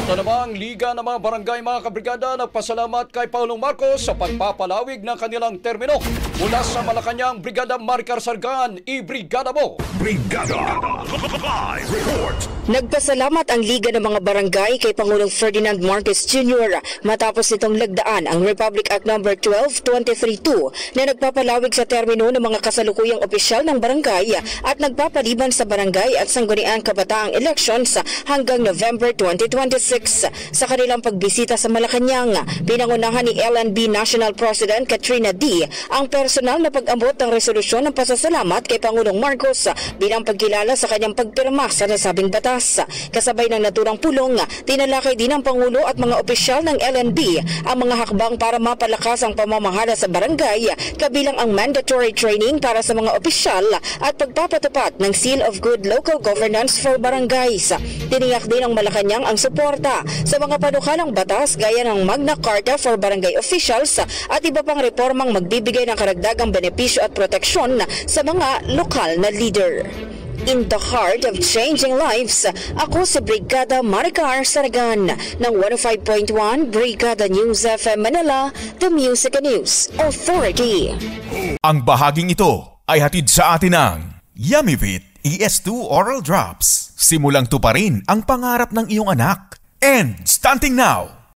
Ito namang Liga ng mga Barangay mga kabrigada nagpasalamat kay Pangulong Marcos sa pagpapalawig ng kanilang termino. Mula sa Malacanang, Brigada Maricar Sargan, i-brigada mo! Brigada Live Report. Nagpasalamat ang Liga ng mga Barangay kay Pangulong Ferdinand Marcos Jr. matapos nitong lagdaan ang Republic Act No. 12-232 na nagpapalawig sa termino ng mga kasalukuyang opisyal ng barangay at nagpapaliban sa barangay at sangguniang kabataang elections hanggang November 2026. Sa kanilang pagbisita sa Malacanang, pinangunahan ni LNB National President Katrina D. ang personal na pag-abot ng resolusyon ng pasasalamat kay Pangulong Marcos bilang pagkilala sa kanyang pagpirma sa nasabing batas. Kasabay ng naturang pulong, tinalakay din ng Pangulo at mga opisyal ng LNB ang mga hakbang para mapalakas ang pamamahala sa barangay, kabilang ang mandatory training para sa mga opisyal at pagpapatupad ng Seal of Good Local Governance for Barangays. Tiniyak din ng Malacanang ang suporta sa mga panukalang batas gaya ng Magna Carta for Barangay Officials at iba pang reformang magbibigay ng karagdagang benepisyo at proteksyon sa mga lokal na leader. In the heart of changing lives, ako si Brigada Maricar Sargan ng 105.1 Brigada News FM Manila, The Music and News Authority. Ang bahaging ito ay hatid sa atin ng Yummyvit ES2 Oral Drops. Simulang tuparin ang pangarap ng iyong anak. And stunting now!